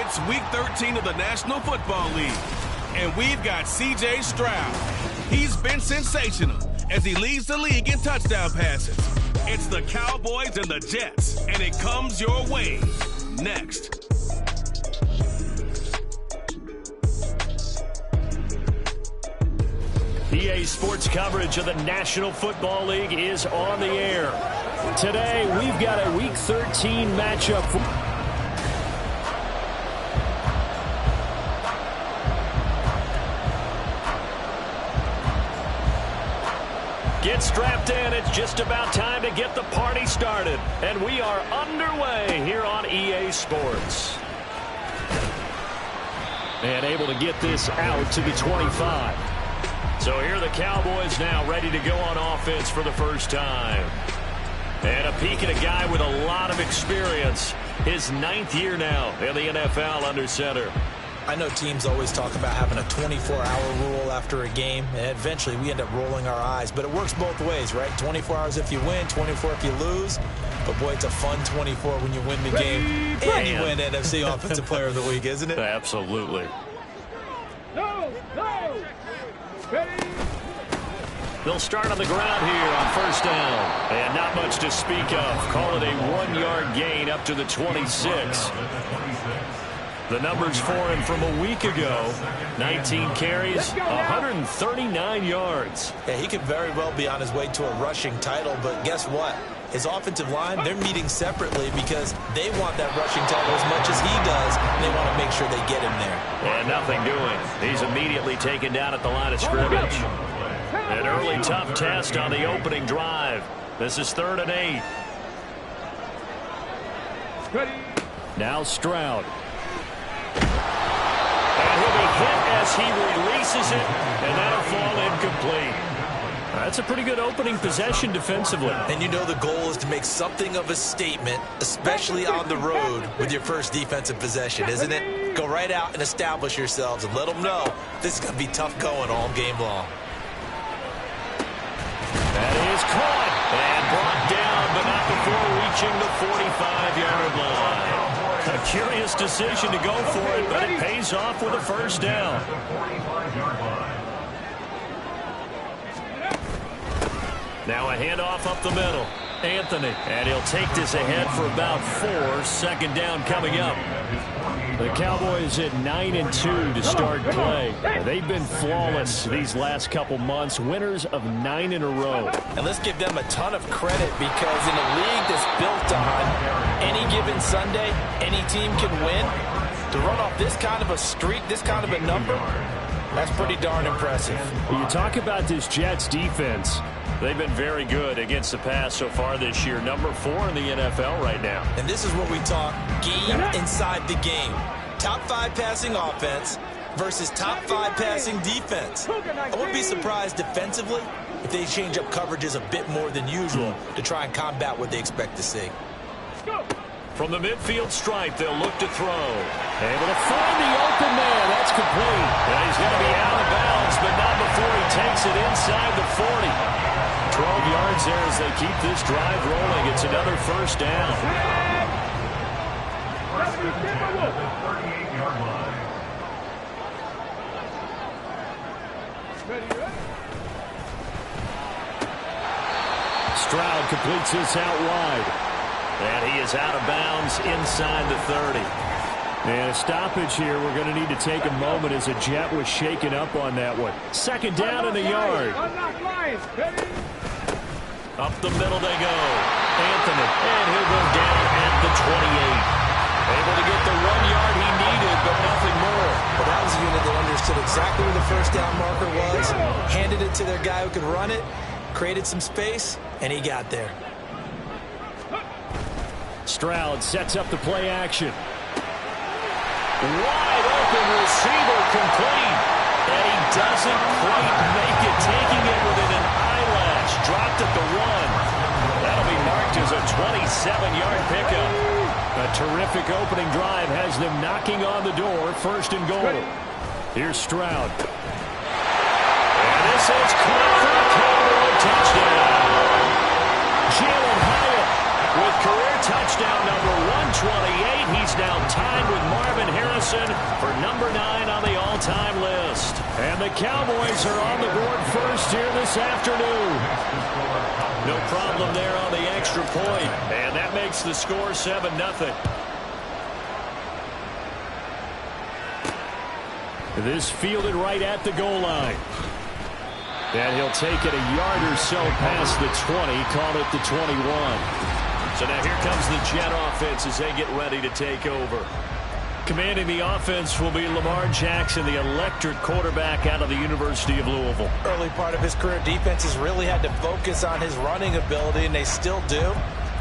It's Week 13 of the National Football League, and we've got C.J. Stroud. He's been sensational as he leads the league in touchdown passes. It's the Cowboys and the Jets, and it comes your way next. EA Sports coverage of the National Football League is on the air. Today, we've got a Week 13 matchup. Get strapped in. It's just about time to get the party started. And we are underway here on EA Sports. And able to get this out to the 25. So here are the Cowboys now ready to go on offense for the first time. And a peek at a guy with a lot of experience. His 9th year now in the NFL under center. I know teams always talk about having a 24-hour rule after a game, and eventually we end up rolling our eyes. But it works both ways, right? 24 hours if you win, 24 if you lose. But, boy, it's a fun 24 when you win the game and you win NFC Offensive Player of the Week, isn't it? Absolutely. Ready. They'll start on the ground here on first down. And not much to speak of. Call it a 1-yard gain up to the 26. The numbers for him from a week ago, 19 carries, 139 yards. Yeah, he could very well be on his way to a rushing title, but guess what? His offensive line, they're meeting separately because they want that rushing title as much as he does, and they want to make sure they get him there. And nothing doing. He's immediately taken down at the line of scrimmage. An early tough test on the opening drive. This is 3rd and 8. Now Stroud. And he'll be hit as he releases it, and that'll fall incomplete. That's a pretty good opening possession defensively. And you know the goal is to make something of a statement, especially on the road with your first defensive possession, isn't it? Go right out and establish yourselves and let them know this is going to be tough going all game long. That is caught and brought down, but not before reaching the 45-yard line. A curious decision to go for it, but it pays off with a first down. Now a handoff up the middle. Anthony. And he'll take this ahead for about 4. 2nd down coming up. The Cowboys at 9-2 to start play. They've been flawless these last couple months. Winners of 9 in a row. And let's give them a ton of credit because in a league that's built on any given Sunday, any team can win. To run off this kind of a streak, this kind of a number, that's pretty darn impressive. You talk about this Jets defense. They've been very good against the pass so far this year. Number 4 in the NFL right now. And this is what we talk game inside the game. Top 5 passing offense versus top 5 passing defense. I wouldn't be surprised defensively if they change up coverages a bit more than usual to try and combat what they expect to see. From the midfield stripe, they'll look to throw. Able to find the open man. That's complete. And he's going to be out of bounds, but not before he takes it inside the 40. 12 yards there as they keep this drive rolling. It's another first down. Stroud completes this out wide. And he is out of bounds inside the 30. And a stoppage here. We're going to need to take a moment as a Jet was shaken up on that one. 2nd down in the yard. Up the middle they go. Anthony. And he'll go down at the 28. Able to get the 1 yard he needed, but nothing more. Well, that was a unit that understood exactly where the first down marker was, handed it to their guy who could run it, created some space, and he got there. Stroud sets up the play action. Wide open receiver complete. And he doesn't quite make it, taking it within an eyelash. Dropped at the 1. That'll be marked as a 27-yard pickup. A terrific opening drive has them knocking on the door. 1st and goal. Here's Stroud. And this is caught for a Cowboy touchdown. Jalen Hyatt with career touchdown number 128. He's now tied with Marvin Harrison time list. And the Cowboys are on the board first here this afternoon. No problem there on the extra point. And that makes the score 7-0. This fielded right at the goal line. And he'll take it a yard or so past the 20, call it the 21. So now here comes the Jet offense as they get ready to take over. Commanding the offense will be Lamar Jackson, the electric quarterback out of the University of Louisville. Early part of his career, defenses really had to focus on his running ability, and they still do.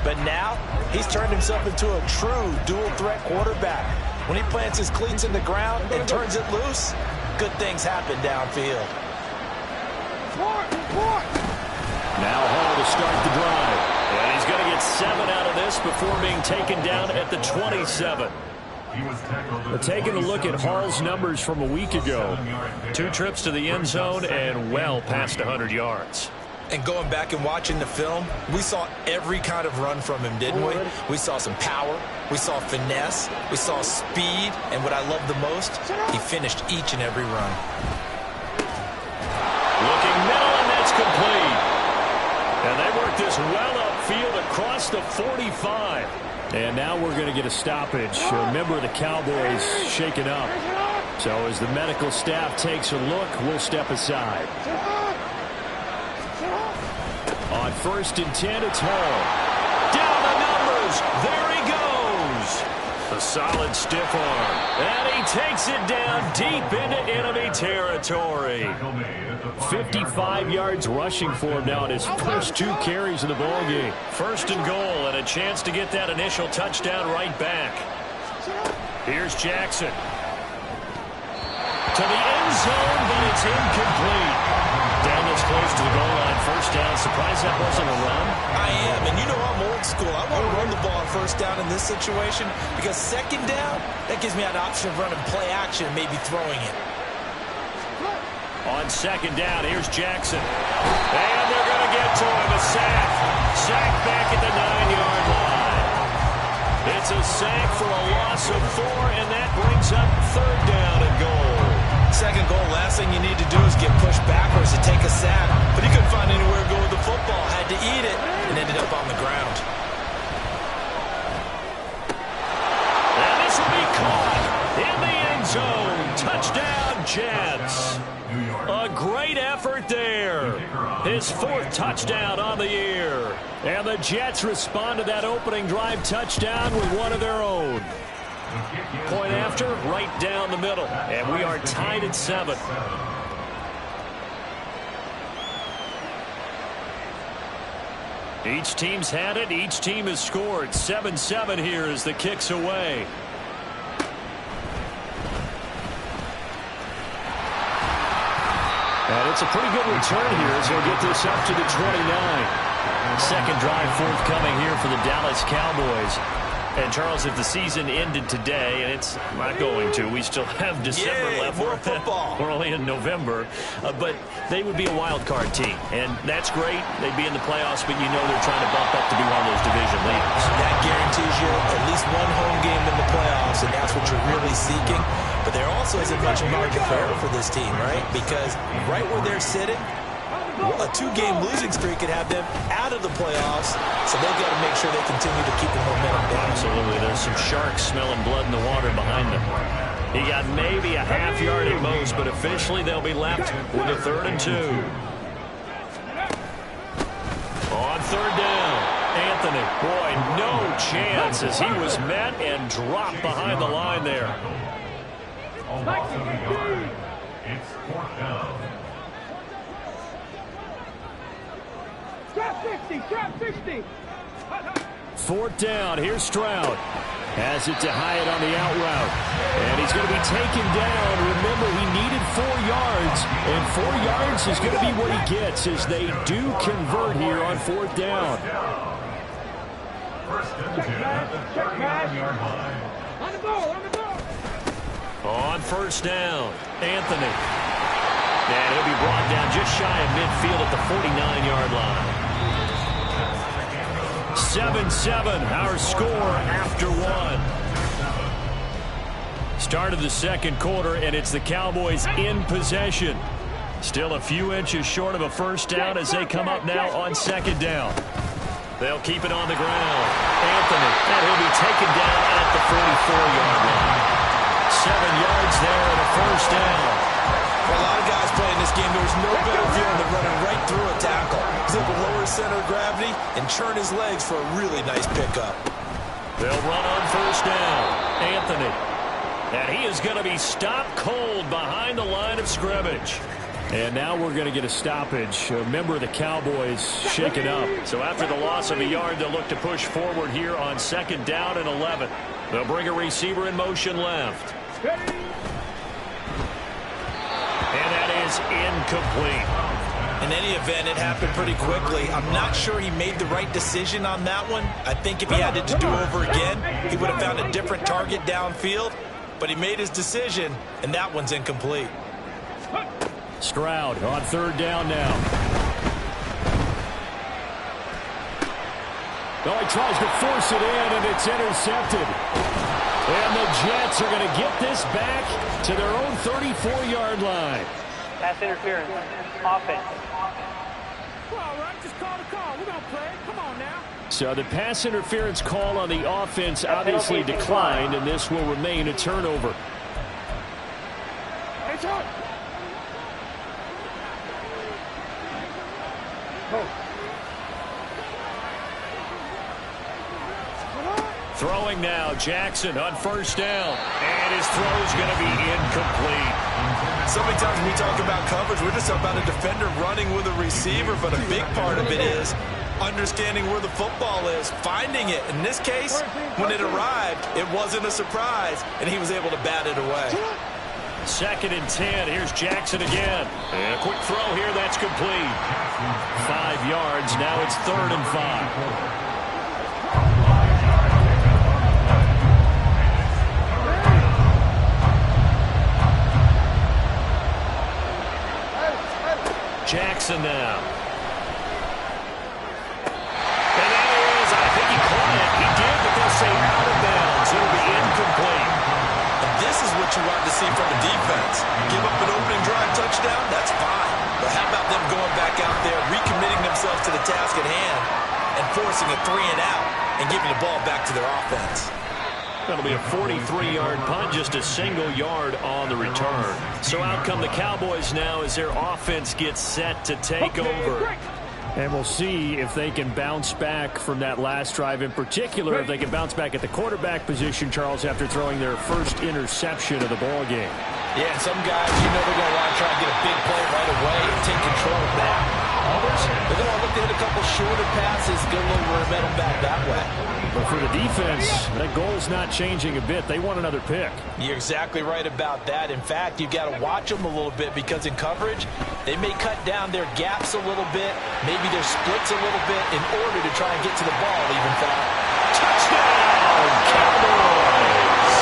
But now he's turned himself into a true dual-threat quarterback. When he plants his cleats in the ground and turns it loose, good things happen downfield. Now Hall to start the drive. And he's going to get 7 out of this before being taken down at the 27. Taking a look at Hall's numbers from a week ago. 2 trips to the end zone and well past 100 yards. And going back and watching the film, we saw every kind of run from him, didn't we? We saw some power, we saw finesse, we saw speed, and what I love the most, he finished each and every run. Looking middle, and that's complete. And they work this well upfield across the 45. And now we're going to get a stoppage. A member of the Cowboys shaken up. So as the medical staff takes a look, we'll step aside. On 1st and 10, it's Hall. Down the numbers. There he goes. A solid stiff arm. And he takes it down deep into enemy territory. 55 yards rushing for him now in his first 2 carries in the ballgame. 1st and goal, and a chance to get that initial touchdown right back. Here's Jackson. To the end zone, but it's incomplete. Down this close to the goal line, 1st down. Surprised that wasn't a run? I am, and you know I'm old school. I want to run the ball on 1st down in this situation because 2nd down, that gives me an option of running play action and maybe throwing it. On 2nd down, here's Jackson. And they're going to get to him. A sack. Sack back at the 9-yard line. It's a sack for a loss of 4, and that brings up 3rd down and goal. 2nd goal, last thing you need to do is get pushed backwards to take a sack. But he couldn't find anywhere to go with the football. Had to eat it and ended up on the ground. And this will be caught in the end zone. Touchdown, Jets. A great effort there. His 4th touchdown on the year. And the Jets respond to that opening drive touchdown with one of their own. Point after, right down the middle. And we are tied at 7. Each team's had it. Each team has scored. 7-7 here as the kick's away. And it's a pretty good return here as they'll get this up to the 29. 2nd drive forthcoming here for the Dallas Cowboys. And, Charles, if the season ended today, and it's not going to, we still have December left. More football. We're only in November. But they would be a wild card team. And that's great. They'd be in the playoffs, but you know they're trying to bump up to be one of those division leaders. That guarantees you at least one home game in the playoffs, and that's what you're really seeking. But there also isn't much margin for error for this team, right? Because right where they're sitting, a 2-game losing streak could have them out of the playoffs, so they've got to make sure they continue to keep the momentum down. Absolutely. There's some sharks smelling blood in the water behind them. He got maybe a half yard at most, but officially they'll be left with a 3rd and 2. On 3rd down, Anthony. Boy, no chance as he was met and dropped behind the line there. It's 4th down. Trap 60, trap 60. 4th down, here's Stroud. Has it to Hyatt on the out route. And he's going to be taken down. Remember, he needed 4 yards, and 4 yards is going to be what he gets as they do convert here on 4th down. Check pass. On the ball, on the ball. On 1st down, Anthony. And he'll be brought down just shy of midfield at the 49-yard line. 7-7, our score after 1. Start of the second quarter, and it's the Cowboys in possession. Still a few inches short of a first down as they come up now on second down. They'll keep it on the ground. Anthony, and he'll be taken down at the 44-yard line. 7 yards there and a first down. For a lot of guys playing this game, there's no better feeling than running right through a tackle. He's able to lower his center of gravity and churn his legs for a really nice pickup. They'll run on first down. Anthony. And he is going to be stopped cold behind the line of scrimmage. And now we're going to get a stoppage. A member of the Cowboys shaken up. So after the loss of a yard, they'll look to push forward here on second down and 11. They'll bring a receiver in motion left. And that is incomplete. In any event, it happened pretty quickly. I'm not sure he made the right decision on that one. I think if he had it to do over again, he would have found a different target downfield. But he made his decision, and that one's incomplete. Stroud on third down now. Oh, he tries to force it in, and it's intercepted. And the Jets are going to get this back to their own 34-yard line. Pass interference. Offense. All right, just call the call. We're going to play. Come on now. So the pass interference call on the offense obviously declined, and this will remain a turnover. It's up. Throwing now, Jackson on first down. And his throw is going to be incomplete. So many times when we talk about coverage, we're just about a defender running with a receiver, but a big part of it is understanding where the football is, finding it. In this case, when it arrived, it wasn't a surprise, and he was able to bat it away. 2nd and 10. Here's Jackson again. And a quick throw here. That's complete. 5 yards. Now it's 3rd and 5. Jackson now. And that is, I think he caught it. He did, but they'll say out of bounds. It'll be incomplete. This is what you want to see from a defense. Give up an opening drive touchdown, that's fine. But how about them going back out there, recommitting themselves to the task at hand, and forcing a 3 and out, and giving the ball back to their offense? That'll be a 43-yard punt, just a single yard on the return. So out come the Cowboys now as their offense gets set to take over. And we'll see if they can bounce back from that last drive. In particular, if they can bounce back at the quarterback position, Charles, after throwing their first interception of the ball game. Yeah, and some guys, you know they're going to want to try and get a big play right away and take control of that. Others, they're going to look to hit a couple shorter passes, get a little momentum back that way. But for the defense, that goal's not changing a bit. They want another pick. You're exactly right about that. In fact, you've got to watch them a little bit because in coverage, they may cut down their gaps a little bit, maybe their splits a little bit in order to try and get to the ball even fast. Touchdown, Cowboys!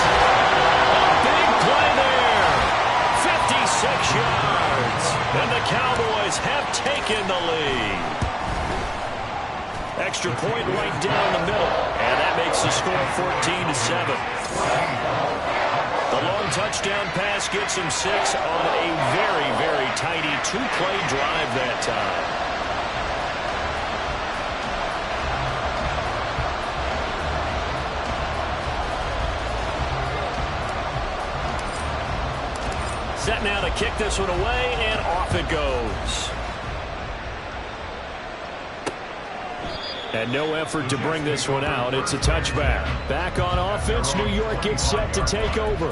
A big play there. 56 yards. And the Cowboys have taken the lead. Extra point right down the middle. And that makes the score 14-7. The long touchdown pass gets him 6 on a very, very tiny 2-play drive that time. Set now to kick this one away, and off it goes. And no effort to bring this one out. It's a touchback. Back on offense, New York gets set to take over.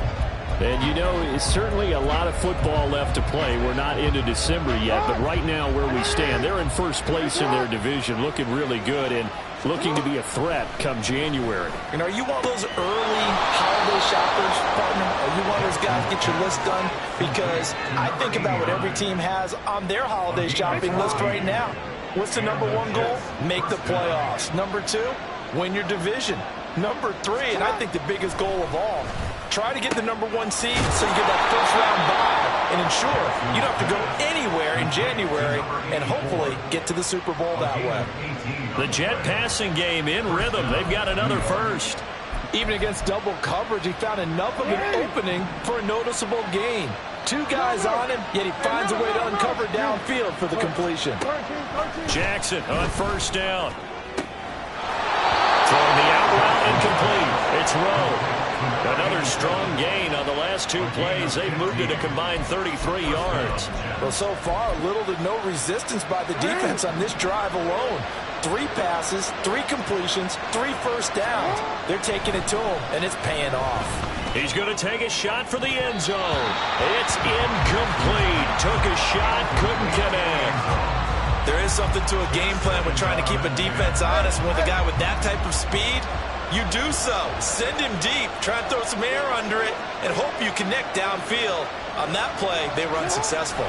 And, you know, it's certainly a lot of football left to play. We're not into December yet, but right now where we stand, they're in first place in their division, looking really good and looking to be a threat come January. And are you one of those early holiday shoppers, partner? Are you one of those guys get your list done? Because I think about what every team has on their holiday shopping list right now. What's the number 1 goal? Make the playoffs. Number 2, win your division. Number 3, and I think the biggest goal of all, try to get the number 1 seed so you get that first-round bye and ensure you don't have to go anywhere in January and hopefully get to the Super Bowl that way. The Jet passing game in rhythm. They've got another first. Even against double coverage, he found enough of an opening for a noticeable gain. 2 guys on him, yet he finds a way to uncover downfield for the completion. Jackson on first down. Throwing the out route incomplete. It's Rowe. Another strong gain on the last 2 plays. They've moved it a combined 33 yards. Well, so far, little to no resistance by the defense on this drive alone. 3 passes, 3 completions, 3 first downs. They're taking it to him, and it's paying off. He's going to take a shot for the end zone. It's incomplete. Took a shot, couldn't connect. There is something to a game plan with trying to keep a defense honest. With a guy with that type of speed, you do so. Send him deep, try and throw some air under it, and hope you connect downfield. On that play, they run successful.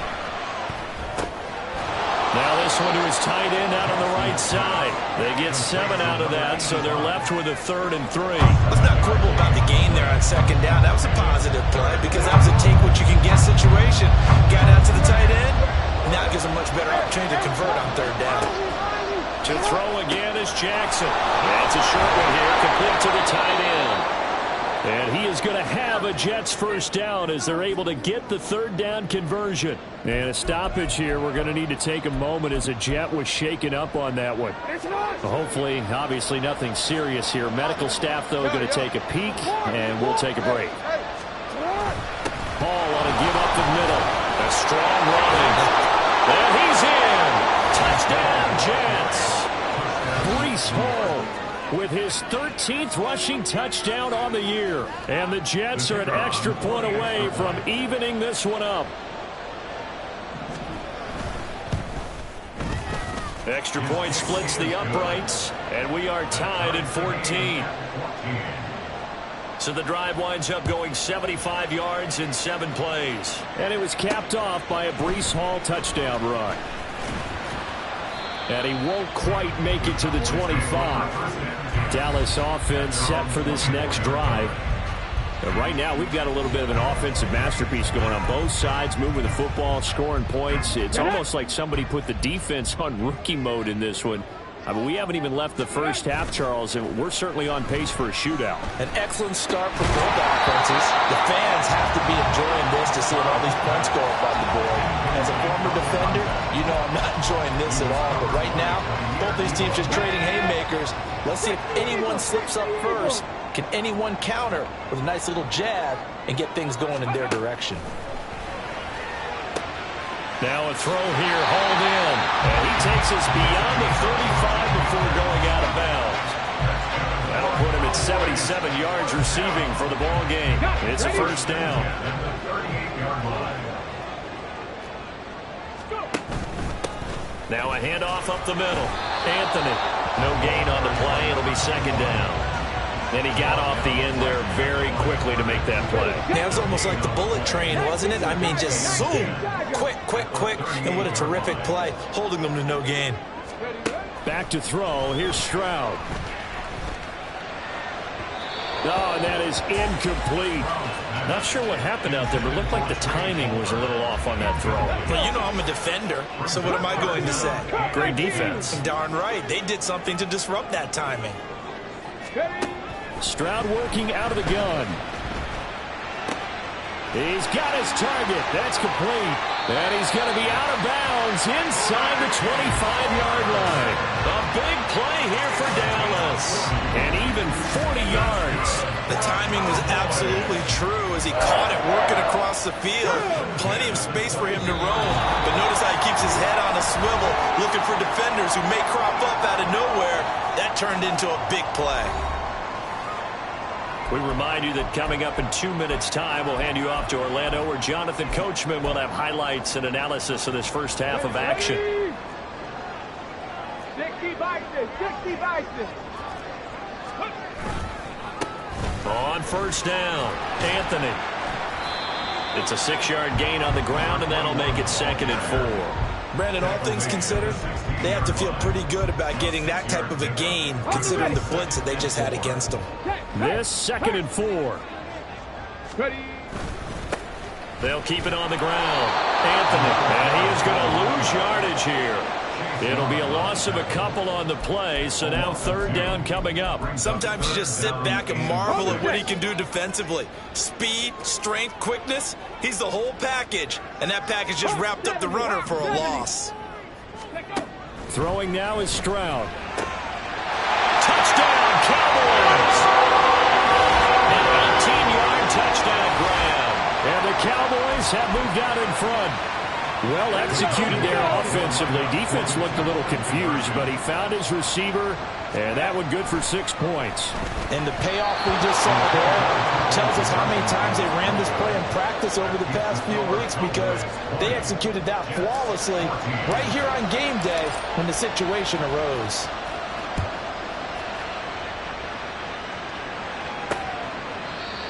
Now this one to his tight end out on the right side. They get 7 out of that, so they're left with a 3rd and 3. Let's not quibble about the gain there on 2nd down. That was a positive play because that was a take-what-you-can-get situation. Got out to the tight end. Now it gives him a much better opportunity to convert on 3rd down. To throw again is Jackson. That's a short one here, complete to the tight end. And he is going to have a Jets first down as they're able to get the 3rd down conversion. And a stoppage here. We're going to need to take a moment as a Jet was shaken up on that one. Hopefully, obviously nothing serious here. Medical staff, though, going to take a peek, and we'll take a break. Hall on a give up the middle. A strong running. And he's in. Touchdown, Jets. Breece Hall with his 13th rushing touchdown on the year. And the Jets are an extra point away from evening this one up. Extra point splits the uprights, and we are tied at 14. So the drive winds up going 75 yards in 7 plays. And it was capped off by a Breece Hall touchdown run. And he won't quite make it to the 25. Dallas offense set for this next drive. And right now, we've got a little bit of an offensive masterpiece going on both sides, moving the football, scoring points. It's almost like somebody put the defense on rookie mode in this one. I mean, we haven't even left the first half, Charles, and we're certainly on pace for a shootout. An excellent start for both offenses. The fans have to be enjoying this to see all these points go up on the board. As a former defender, you know I'm not enjoying this at all. But right now, both these teams just trading haymakers. Let's see if anyone slips up first. Can anyone counter with a nice little jab and get things going in their direction? Now a throw here, hauled in. And he takes us beyond the 35 before going out of bounds. That'll put him at 77 yards receiving for the ball game. It's a first down. Now a handoff up the middle. Anthony, no gain on the play. It'll be 2nd down. And he got off the end there very quickly to make that play. Yeah, it was almost like the bullet train, wasn't it? I mean, just zoom. Quick, quick, quick. And what a terrific play, holding them to no gain. Back to throw. Here's Stroud. Oh, and that is incomplete. Not sure what happened out there, but it looked like the timing was a little off on that throw. Well, you know I'm a defender, so what am I going to say? Great defense. Darn right. They did something to disrupt that timing. Stroud working out of the gun. He's got his target. That's complete. And he's going to be out of bounds inside the 25-yard line. A big play here for Dallas. And even 40 yards. The timing was absolutely true as he caught it working across the field. Plenty of space for him to roam. But notice how he keeps his head on a swivel, looking for defenders who may crop up out of nowhere. That turned into a big play. We remind you that coming up in 2 minutes' time, we'll hand you off to Orlando, where Jonathan Coachman will have highlights and analysis of this first half of action. 60 Bison, 60 Bison. On first down, Anthony. It's a 6-yard gain on the ground, and that'll make it 2nd and 4. Brandon, all things considered, they have to feel pretty good about getting that type of a gain, considering the blitz that they just had against them. This 2nd and 4. Ready. They'll keep it on the ground. Anthony, and he is going to lose yardage here. It'll be a loss of a couple on the play, so now third down coming up. Sometimes you just sit back and marvel at what he can do defensively. Speed, strength, quickness, he's the whole package. And that package just wrapped up the runner for a loss. Throwing now is Stroud. Touchdown, Cowboys! An 18-yard touchdown grab. And the Cowboys have moved out in front. Well executed there offensively. Defense looked a little confused, but he found his receiver, and that one good for 6 points. And the payoff we just saw there tells us how many times they ran this play in practice over the past few weeks, because they executed that flawlessly right here on game day when the situation arose.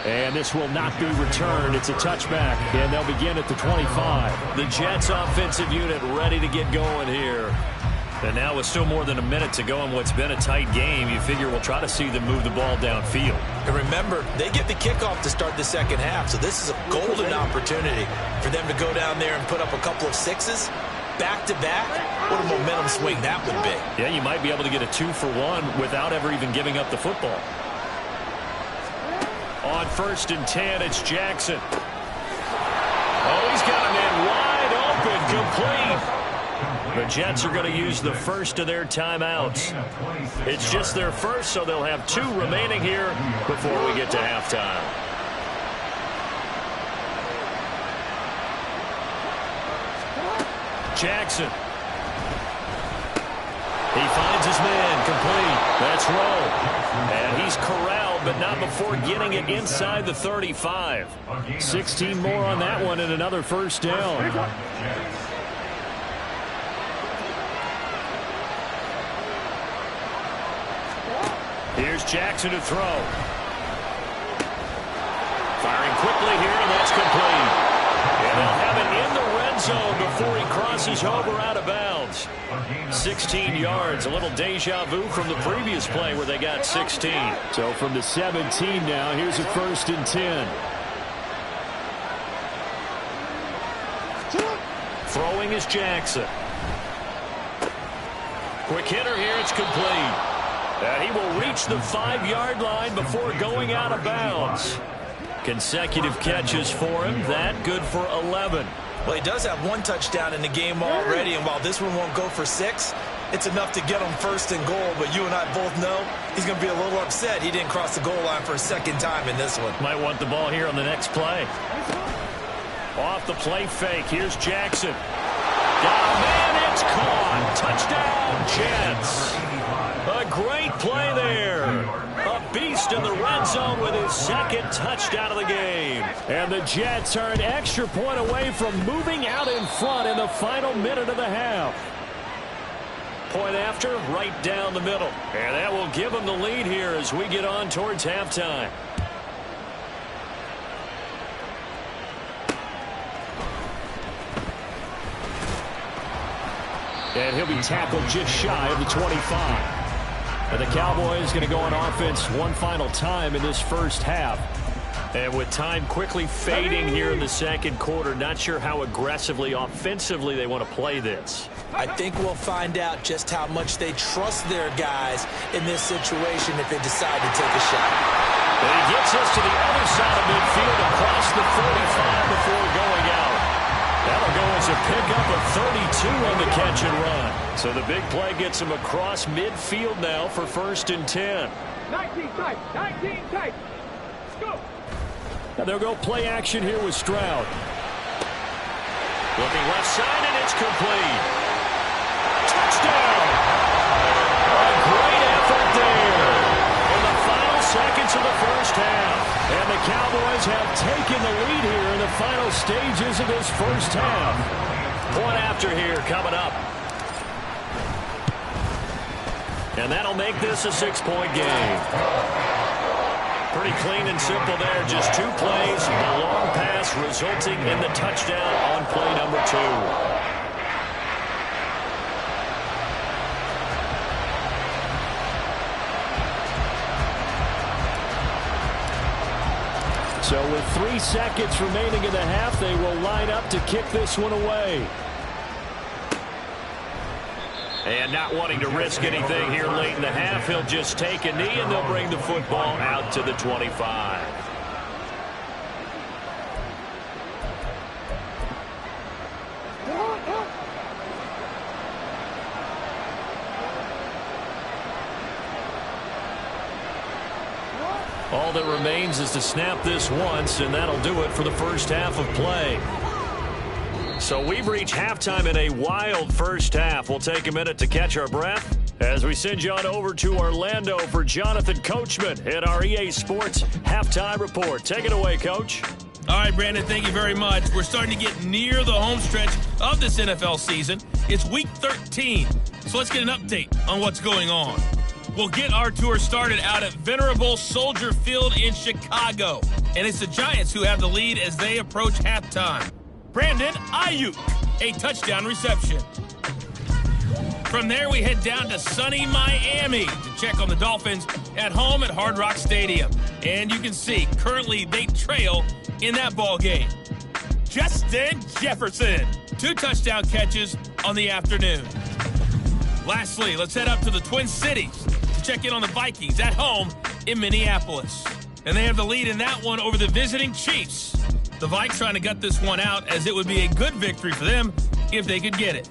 And this will not be returned. It's a touchback, and they'll begin at the 25. The Jets offensive unit ready to get going here. And now with still more than a minute to go in what's been a tight game, you figure we'll try to see them move the ball downfield. And remember, they get the kickoff to start the second half, so this is a golden opportunity for them to go down there and put up a couple of sixes back-to-back. What a momentum swing that would be. Yeah, you might be able to get a 2-for-1 without ever even giving up the football. On 1st and 10, it's Jackson. Oh, he's got a man wide open, complete. The Jets are going to use the first of their timeouts. It's just their first, so they'll have 2 remaining here before we get to halftime. Jackson. He finds his man, complete. That's Rowe. And he's corralled, but not before getting it inside the 35. 16 more on that one and another first down. Here's Jackson to throw. Firing quickly here, and that's complete. And they'll have it in the red zone before he crosses over out of bounds. 16 yards, a little deja vu from the previous play where they got 16. So from the 17 now, here's a 1st and 10. Throwing is Jackson. Quick hitter here, it's complete. And he will reach the 5-yard line before going out of bounds. Consecutive catches for him. That good for 11. Well, he does have 1 touchdown in the game already, and while this one won't go for 6, it's enough to get him 1st and goal. But you and I both know he's going to be a little upset he didn't cross the goal line for a 2nd time in this one. Might want the ball here on the next play. Off the play fake. Here's Jackson. Got a man. It's caught. Touchdown, Jets. A great play there. A beast in the red zone with his 2nd touchdown of the game. And the Jets are an extra point away from moving out in front in the final minute of the half. Point after, right down the middle. And that will give them the lead here as we get on towards halftime. And he'll be tackled just shy of the 25. And the Cowboys going to go on offense one final time in this first half. And with time quickly fading here in the 2nd quarter, not sure how aggressively, offensively they want to play this. I think we'll find out just how much they trust their guys in this situation if they decide to take a shot. And he gets us to the other side of midfield across the 45 before going out. That'll go as a pickup of 32 on the catch and run. So the big play gets him across midfield now for 1st and 10. 19 tight, 19 tight. Go. Now they'll go play action here with Stroud. Looking left side, and it's complete. Touchdown! A great effort there in the final seconds of the first half. And the Cowboys have taken the lead here in the final stages of this first half. Point after here coming up. And that'll make this a 6-point game. Pretty clean and simple there. Just 2 plays. A long pass resulting in the touchdown on play number 2. So with 3 seconds remaining in the half, they will line up to kick this one away. And not wanting to risk anything here late in the half, he'll just take a knee, and they'll bring the football out to the 25. All that remains is to snap this once, and that'll do it for the first half of play. So we've reached halftime in a wild first half. We'll take a minute to catch our breath as we send you on over to Orlando for Jonathan Coachman at our EA Sports Halftime Report. Take it away, Coach. All right, Brandon, thank you very much. We're starting to get near the home stretch of this NFL season. It's week 13, so let's get an update on what's going on. We'll get our tour started out at Venerable Soldier Field in Chicago, and it's the Giants who have the lead as they approach halftime. Brandon Ayuk, a touchdown reception. From there, we head down to sunny Miami to check on the Dolphins at home at Hard Rock Stadium. And you can see, currently they trail in that ball game. Justin Jefferson, 2 touchdown catches on the afternoon. Lastly, let's head up to the Twin Cities to check in on the Vikings at home in Minneapolis. And they have the lead in that one over the visiting Chiefs. The Vikes trying to gut this one out, as it would be a good victory for them if they could get it.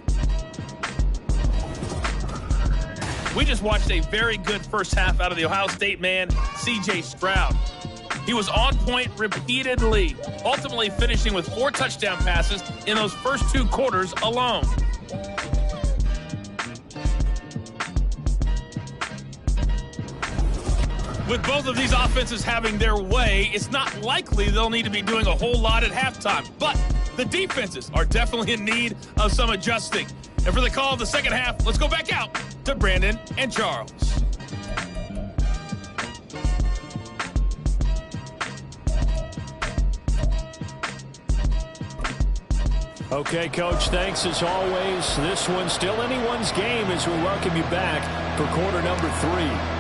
We just watched a very good first half out of the Ohio State man, C.J. Stroud. He was on point repeatedly, ultimately finishing with 4 touchdown passes in those first 2 quarters alone. With both of these offenses having their way, it's not likely they'll need to be doing a whole lot at halftime. But the defenses are definitely in need of some adjusting. And for the call of the second half, let's go back out to Brandon and Charles. Okay, Coach, thanks as always. This one's still anyone's game as we welcome you back for quarter number 3.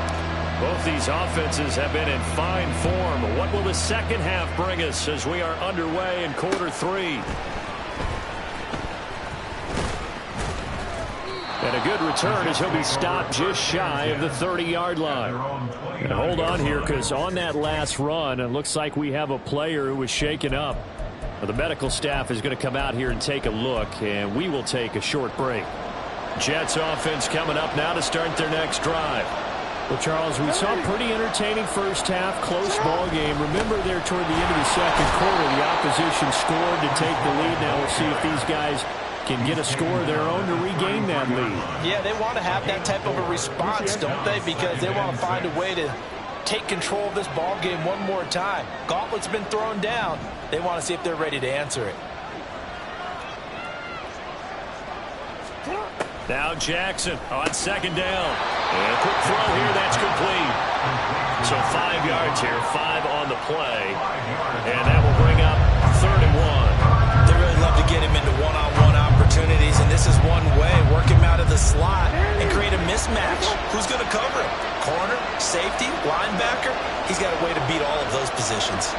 Both these offenses have been in fine form. What will the second half bring us as we are underway in quarter 3? And a good return as he'll be stopped just shy of the 30-yard line. And hold on here, because on that last run, it looks like we have a player who was shaken up. The medical staff is going to come out here and take a look, and we will take a short break. Jets offense coming up now to start their next drive. Well, Charles, we saw a pretty entertaining first half, close ball game. Remember there toward the end of the second quarter, the opposition scored to take the lead. Now we'll see if these guys can get a score of their own to regain that lead. Yeah, they want to have that type of a response, don't they? Because they want to find a way to take control of this ball game one more time. Gauntlet's been thrown down. They want to see if they're ready to answer it. Now Jackson on second down. And a quick throw here, that's complete. So 5 yards here, 5 on the play. And that will bring up 3rd and 1. They really love to get him into one-on-one opportunities, and this is one way. Work him out of the slot and create a mismatch. Who's going to cover him? Corner, safety, linebacker? He's got a way to beat all of those positions.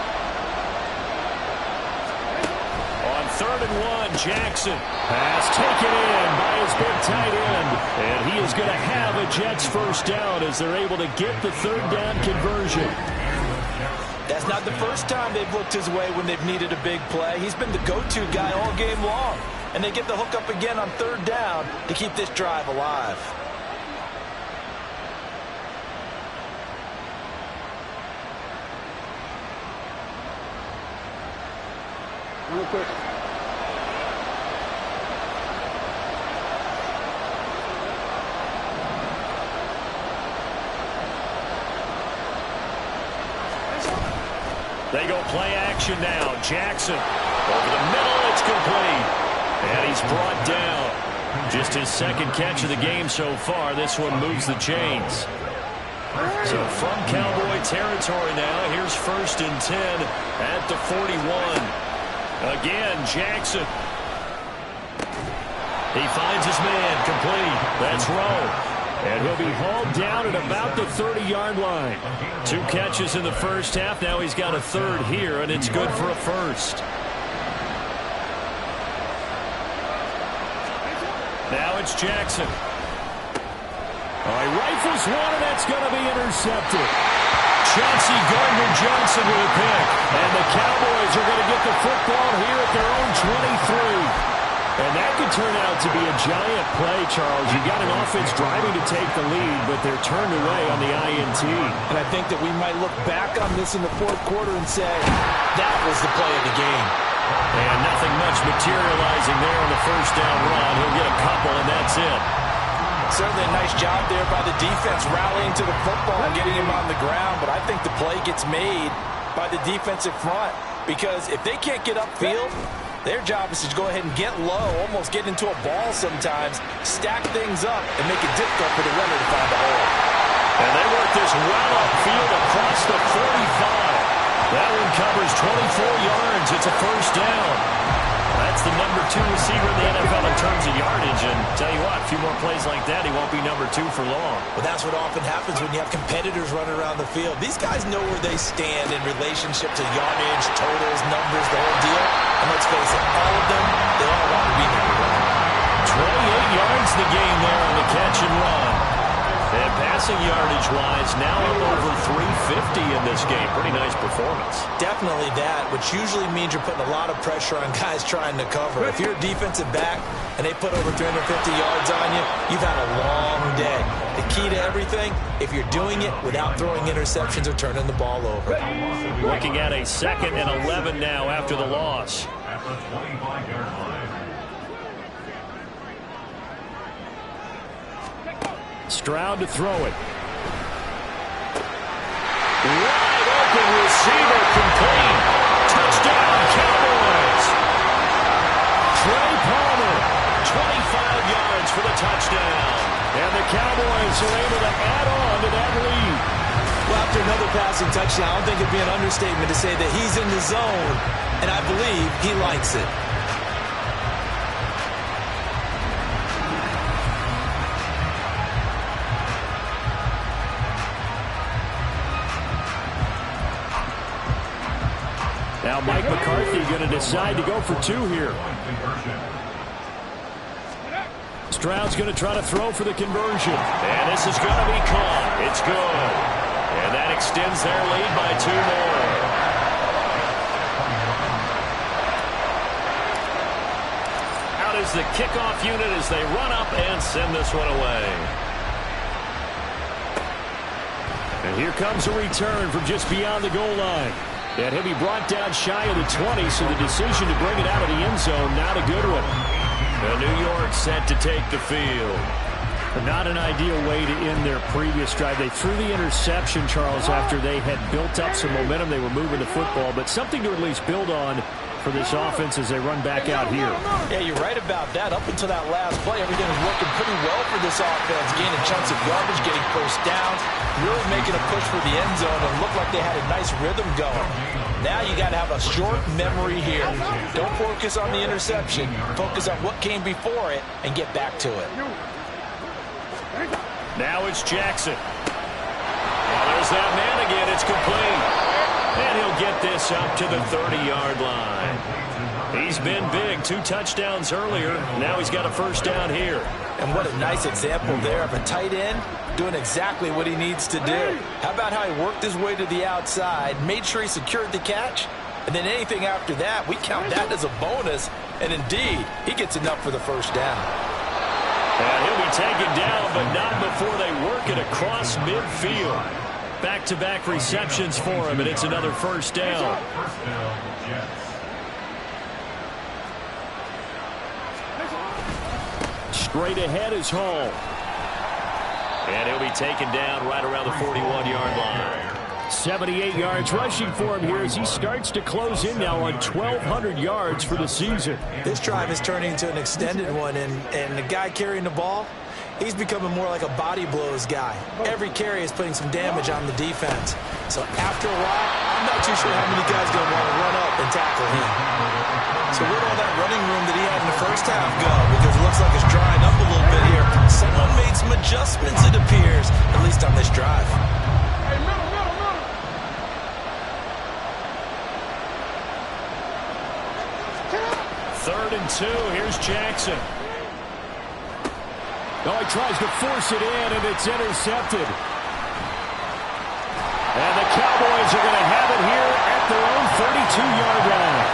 On 3rd and 1, Jackson. Pass taken in by his big tight end. And he is going to have a Jets first down as they're able to get the 3rd down conversion. That's not the first time they've looked his way when they've needed a big play. He's been the go-to guy all game long. And they get the hook up again on 3rd down to keep this drive alive. Real quick. They go play action now. Jackson over the middle. It's complete. And he's brought down. Just his 2nd catch of the game so far. This one moves the chains. So from Cowboy territory now, here's 1st and 10 at the 41. Again, Jackson. He finds his man, complete. That's Rowe. And he'll be hauled down at about the 30-yard line. 2 catches in the first half. Now he's got a 3rd here, and it's good for a 1st. Now it's Jackson. He rifles one, and that's going to be intercepted. Chauncey Gardner-Johnson with a pick. And the Cowboys are going to get the football here at their own 23. And that could turn out to be a giant play, Charles. You got an offense driving to take the lead, but they're turned away on the INT. And I think that we might look back on this in the fourth quarter and say, that was the play of the game. And nothing much materializing there on the first down run. He'll get a couple, and that's it. Certainly a nice job there by the defense rallying to the football and getting him on the ground, but I think the play gets made by the defensive front because if they can't get upfield, their job is to go ahead and get low, almost get into a ball sometimes, stack things up, and make it difficult for the runner to find a hole. And they work this well upfield across the 45. That one covers 24 yards. It's a first down. That's the number 2 receiver in the NFL in terms of yardage. And tell you what, a few more plays like that, he won't be number 2 for long. Well, that's what often happens when you have competitors running around the field. These guys know where they stand in relationship to yardage, totals, numbers, the whole deal. And let's face it, all of them, they all want to be number 1. 28 yards the game there on the catch and run. And passing yardage-wise, now up over 350 in this game. Pretty nice performance. Definitely that, which usually means you're putting a lot of pressure on guys trying to cover. If you're a defensive back and they put over 350 yards on you, you've had a long day. The key to everything, if you're doing it without throwing interceptions or turning the ball over. Looking at a 2nd and 11 now after the loss. At the 25-yard line. Stroud to throw it. Wide open receiver complete. Touchdown Cowboys. Trey Palmer, 25 yards for the touchdown. And the Cowboys are able to add on to that lead. Well, after another passing touchdown, I don't think it'd be an understatement to say that he's in the zone, and I believe he likes it. Now Mike McCarthy going to decide to go for 2 here. Stroud's going to try to throw for the conversion. And this is going to be caught. It's good. And that extends their lead by 2 more. Out is the kickoff unit as they run up and send this one away. And here comes a return from just beyond the goal line. And he'll be brought down shy of the 20, so the decision to bring it out of the end zone, not a good one. And New York set to take the field. Not an ideal way to end their previous drive. They threw the interception, Charles, after they had built up some momentum. They were moving the football, but something to at least build on for this offense as they run back out here. Yeah, you're right about that. Up until that last play, everything was working pretty well for this offense. Gaining chunks of yardage, getting first downs, really making a push for the end zone, and looked like they had a nice rhythm going. Now you got to have a short memory here. Don't focus on the interception. Focus on what came before it and get back to it. Now it's Jackson. Well, there's that man again. It's complete. And he'll get this up to the 30-yard line. He's been big. 2 touchdowns earlier. Now he's got a first down here. And what a nice example there of a tight end doing exactly what he needs to do. How about how he worked his way to the outside, made sure he secured the catch, and then anything after that, we count that as a bonus. And indeed, he gets enough for the first down. And he'll be taken down, but not before they work it across midfield. Back-to-back receptions for him, and it's another first down. Straight ahead is Hall. And he'll be taken down right around the 41-yard line. 78 yards rushing for him here as he starts to close in now on 1,200 yards for the season. This drive is turning into an extended one, and the guy carrying the ball, he's becoming more like a body blows guy. Every carry is putting some damage on the defense. So after a while, I'm not too sure how many guys are going to want to run up and tackle him. So where'd all that running room that he had in the first half go? Because it looks like it's drying up a little bit here. Someone made some adjustments, it appears, at least on this drive. Hey, 3rd and 2. Here's Jackson. Oh, he tries to force it in, and it's intercepted. And the Cowboys are going to have it here at their own 32-yard line.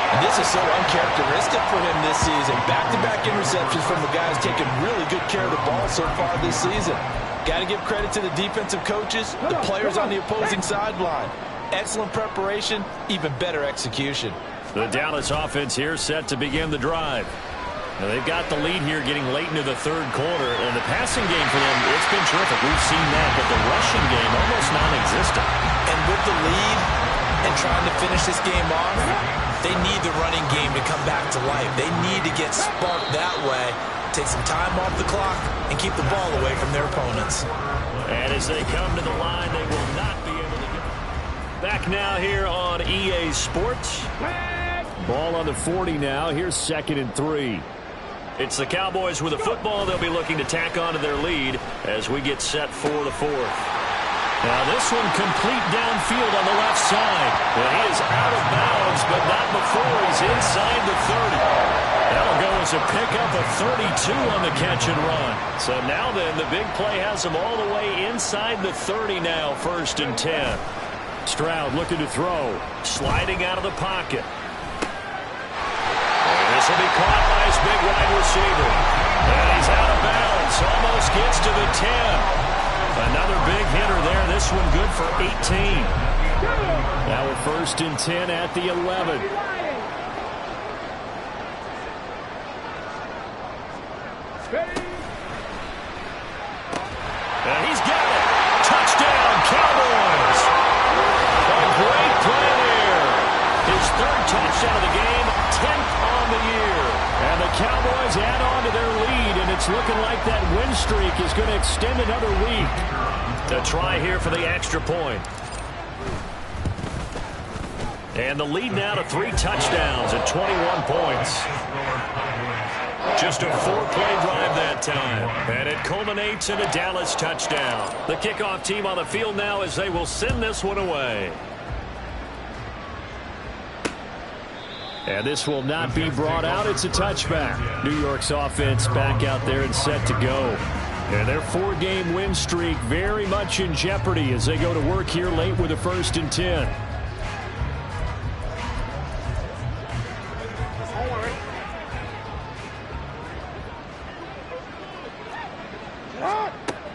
And this is so uncharacteristic for him this season. Back-to-back interceptions from the guys taking really good care of the ball so far this season. Got to give credit to the defensive coaches, the players on the opposing sideline. Excellent preparation, even better execution. The Dallas offense here set to begin the drive. Now they've got the lead here getting late into the third quarter, and the passing game for them, it's been terrific. We've seen that, but the rushing game almost non-existent. And with the lead and trying to finish this game off, they need the running game to come back to life. They need to get sparked that way, take some time off the clock, and keep the ball away from their opponents. And as they come to the line, they will not be able to get back now here on EA Sports. Ball on the 40 now. Here's 2nd and 3. It's the Cowboys with the football. They'll be looking to tack onto their lead as we get set for the 4th. Now this one complete downfield on the left side. And he is out of bounds, but not before he's inside the 30. That'll go as a pickup of 32 on the catch and run. So now then, the big play has him all the way inside the 30 now, 1st and 10. Stroud looking to throw. Sliding out of the pocket. This will be caught by his big wide receiver. And he's out of bounds. Almost gets to the 10. Another big hitter there. This one good for 18. Now we're 1st and 10 at the 11. And he's got it. Touchdown, Cowboys. A great play there. His 3rd touchdown of the game, 10th on the year. And the Cowboys add on to their lead, and it's looking like that win streak is going to extend another week. The try here for the extra point. And the lead now to 3 touchdowns and 21 points. Just a 4-play drive that time. And it culminates in a Dallas touchdown. The kickoff team on the field now as they will send this one away. And this will not be brought out. It's a touchback. New York's offense back out there and set to go. And their 4-game win streak very much in jeopardy as they go to work here late with a 1st and 10.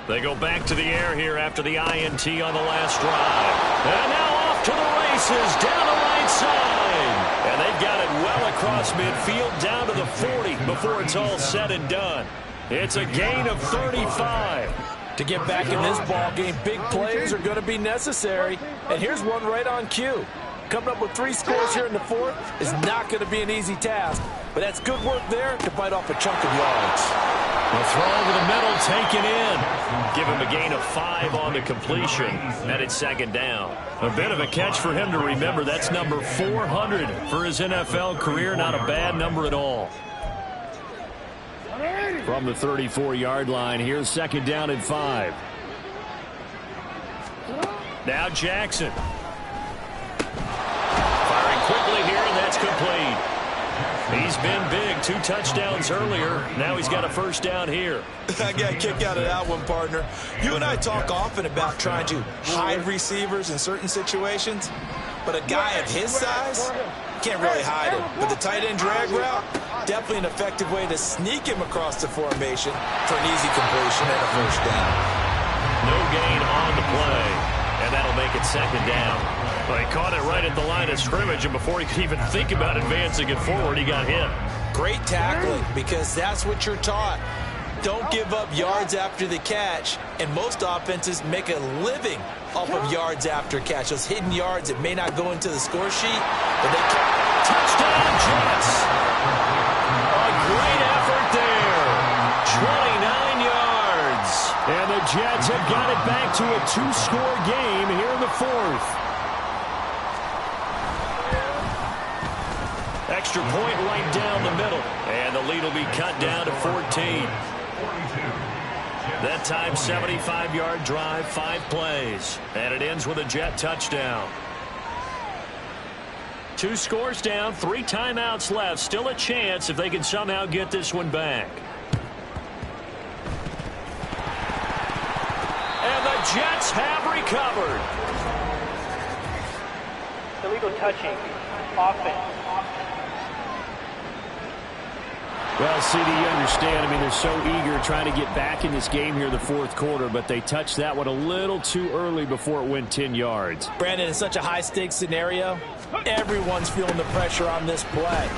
They go back to the air here after the INT on the last drive. And now off to the races down the right side. And they've got it well across midfield down to the 40 before it's all said and done. It's a gain of 35. To get back in this ball game, big plays are going to be necessary. And here's one right on cue. Coming up with 3 scores here in the 4th is not going to be an easy task. But that's good work there to bite off a chunk of yards. The throw over the middle taken in. Give him a gain of 5 on the completion. And it's 2nd down. A bit of a catch for him to remember. That's number 400 for his NFL career. Not a bad number at all. From the 34-yard line, here's 2nd down and 5. Now Jackson. Firing quickly here, and that's complete. He's been big. 2 touchdowns earlier. Now he's got a 1st down here. I got a kick out of that one, partner. You and I talk often about trying to hide receivers in certain situations, but a guy of his size can't really hide him. But the tight end drag route, definitely an effective way to sneak him across the formation for an easy completion and a 1st down. No gain on the play, and that'll make it 2nd down. Well, he caught it right at the line of scrimmage, and before he could even think about advancing it forward, he got hit. Great tackling, because that's what you're taught. Don't give up yards after the catch, and most offenses make a living off of yards after catch. Those hidden yards that may not go into the score sheet, but they can. Touchdown, Jets! A great effort there. 29 yards. And the Jets have got it back to a 2-score game here in the 4th. Extra point right down the middle. And the lead will be cut down to 14. That time, 75-yard drive, 5 plays. And it ends with a Jet touchdown. 2 scores down, 3 timeouts left. Still a chance if they can somehow get this one back. Jets have recovered. Illegal touching. Offense. Well, CD, you understand. I mean, they're so eager trying to get back in this game here in the fourth quarter, but they touched that one a little too early before it went 10 yards. Brandon, in such a high-stakes scenario, everyone's feeling the pressure on this play.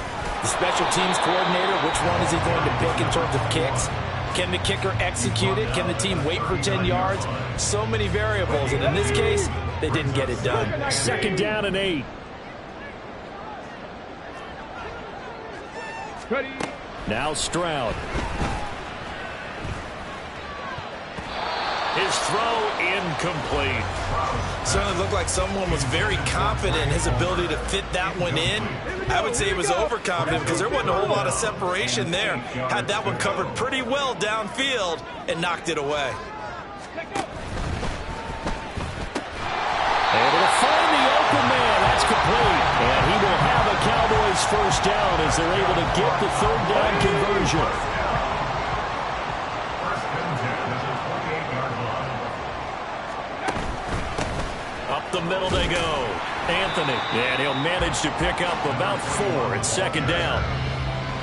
The special teams coordinator, which one is he going to pick in terms of kicks? Can the kicker execute it? Can the team wait for 10 yards? So many variables, and in this case, they didn't get it done. 2nd down and 8. Ready. Now Stroud. His throw incomplete. Certainly looked like someone was very confident in his ability to fit that one in. I would say he was overconfident because there wasn't a whole lot of separation there. Had that one covered pretty well downfield and knocked it away. Able to find the open man. That's complete. And he will have a Cowboys first down as they're able to get the 3rd down conversion. Up the middle they go. Anthony. And he'll manage to pick up about 4 at 2nd down.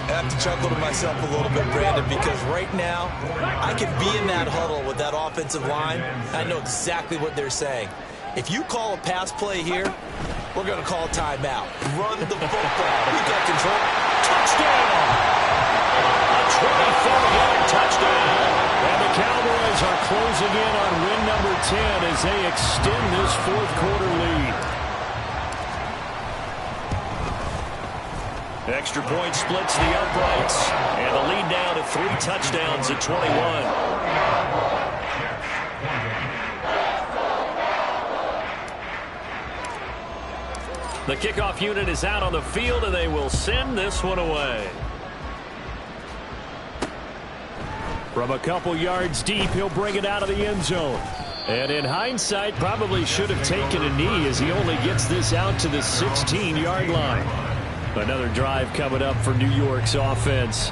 I have to chuckle to myself a little bit, Brandon, because right now I can be in that huddle with that offensive line. I know exactly what they're saying. If you call a pass play here, we're going to call a timeout. Run the football. We got control. Touchdown! A 24-yard touchdown. And the Cowboys are closing in on win number 10 as they extend this fourth quarter lead. Extra point splits the uprights, and the lead now to 3 touchdowns at 21. The kickoff unit is out on the field, and they will send this one away. From a couple yards deep, he'll bring it out of the end zone. And in hindsight, probably should have taken a knee as he only gets this out to the 16-yard line. Another drive coming up for New York's offense.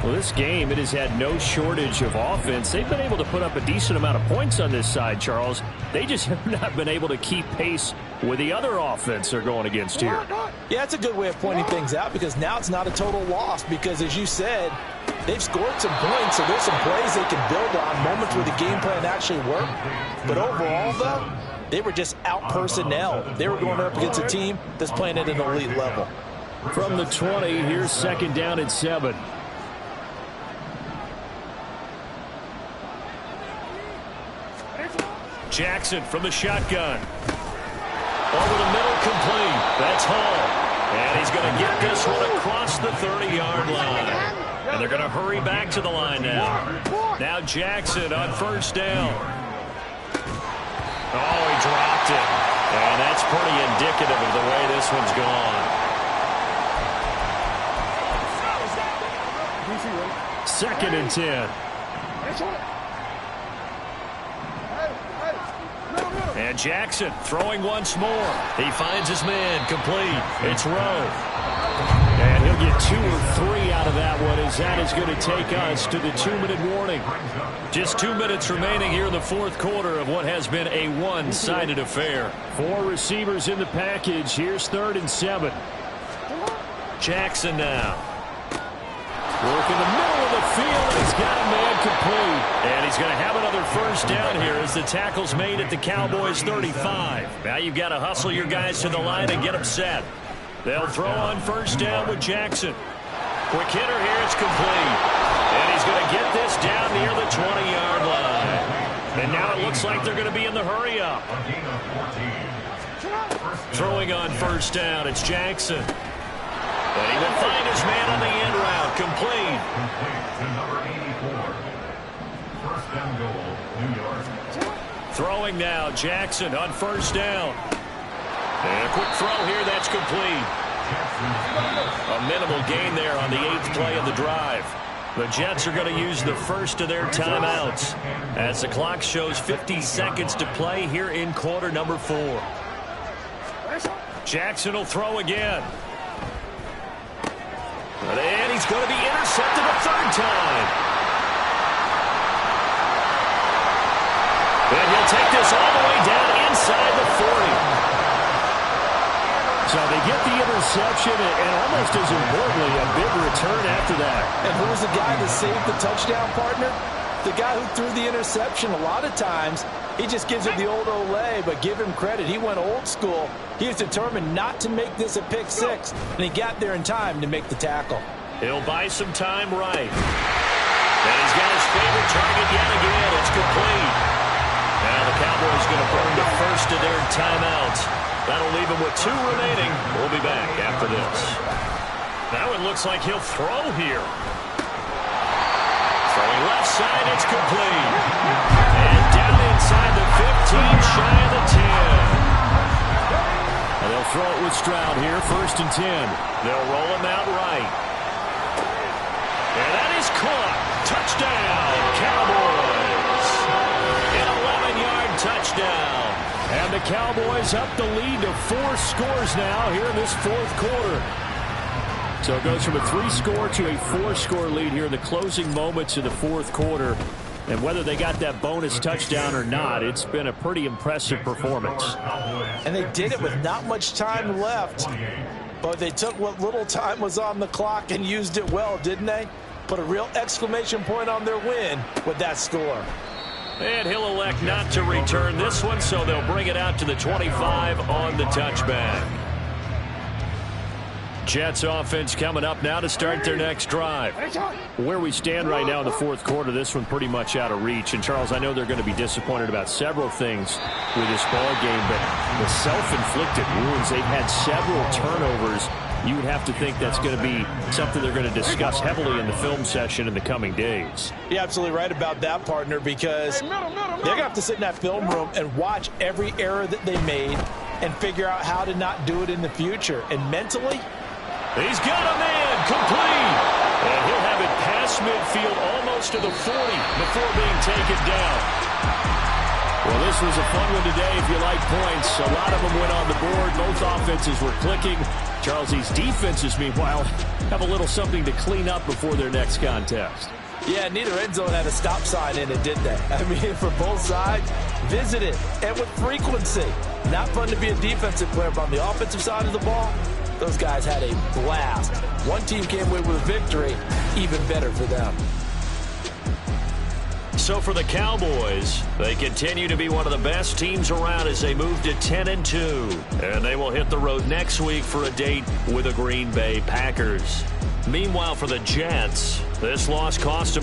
Well, this game, it has had no shortage of offense. They've been able to put up a decent amount of points on this side, Charles. They just have not been able to keep pace with the other offense they're going against here. Yeah, that's a good way of pointing things out because now it's not a total loss because, as you said, they've scored some points, so there's some plays they can build on, moments where the game plan actually worked. But overall, though, they were just out-personnel. They were going up against a team that's playing at an elite level. From the 20, here's 2nd down and 7. Jackson from the shotgun. Over the middle, complete. That's Hall. And he's going to get this one across the 30-yard line. And they're going to hurry back to the line now. Now Jackson on 1st down. Oh, he dropped it. And that's pretty indicative of the way this one's gone. 2nd and 10. And Jackson throwing once more. He finds his man, complete. It's Rowe. And he'll get 2 or 3 out of that one as that is going to take us to the 2-minute warning. Just 2 minutes remaining here in the fourth quarter of what has been a one-sided affair. 4 receivers in the package. Here's 3rd and 7. Jackson now. Work in the middle of the field, and he's got a man complete. And he's going to have another first down here as the tackle's made at the Cowboys' 35. Now you've got to hustle your guys to the line and get them set. They'll throw on 1st down with Jackson. Quick hitter here, it's complete. And he's going to get this down near the 20-yard line. And now it looks like they're going to be in the hurry-up. Throwing on 1st down, it's Jackson. And he will find his man on the end route, complete. Throwing now, Jackson on 1st down. And a quick throw here, that's complete. A minimal gain there on the 8th play of the drive. The Jets are going to use the first of their timeouts as the clock shows 50 seconds to play here in quarter number 4. Jackson will throw again. And he's going to be intercepted a 3rd time. And he'll take this all the way down inside the 40. So they get the interception, and almost as importantly, a big return after that. And who was the guy that saved the touchdown, partner? The guy who threw the interception. A lot of times, he just gives it the old Olay, but give him credit. He went old school. He was determined not to make this a pick six, and he got there in time to make the tackle. He'll buy some time right. And he's got his favorite target yet again. It's complete. Now the Cowboys going to burn the first of their timeouts. That'll leave him with 2 remaining. We'll be back after this. Now it looks like he'll throw here. Throwing left side, it's complete. And down inside the 15, shy of the 10. And they'll throw it with Stroud here, 1st and 10. They'll roll him out right. And that is caught. Touchdown, Cowboys. An 11-yard touchdown. And the Cowboys up the lead to 4 scores now here in this 4th quarter. So it goes from a 3-score to a 4-score lead here in the closing moments of the 4th quarter. And whether they got that bonus touchdown or not, it's been a pretty impressive performance. And they did it with not much time left. But they took what little time was on the clock and used it well, didn't they? Put a real exclamation point on their win with that score. And he'll elect not to return this one, so they'll bring it out to the 25 on the touchback. Jets offense coming up now to start their next drive. Where we stand right now in the 4th quarter, this one pretty much out of reach. And, Charles, I know they're going to be disappointed about several things with this ball game, but the self-inflicted wounds, they've had several turnovers. You would have to think that's going to be something they're going to discuss heavily in the film session in the coming days. You're absolutely right about that, partner, because they're going to have to sit in that film room and watch every error that they made and figure out how to not do it in the future. And mentally, he's got a man complete. And he'll have it past midfield almost to the 40 before being taken down. Well, this was a fun one today if you like points. A lot of them went on the board. Both offenses were clicking. Charles, these defenses, meanwhile, have a little something to clean up before their next contest. Yeah, neither end zone had a stop sign in it, did they? I mean, for both sides, visit it, and with frequency. Not fun to be a defensive player, but on the offensive side of the ball, those guys had a blast. One team came away with a victory, even better for them. So for the Cowboys, they continue to be one of the best teams around as they move to 10-2. And they will hit the road next week for a date with the Green Bay Packers. Meanwhile, for the Jets, this loss cost them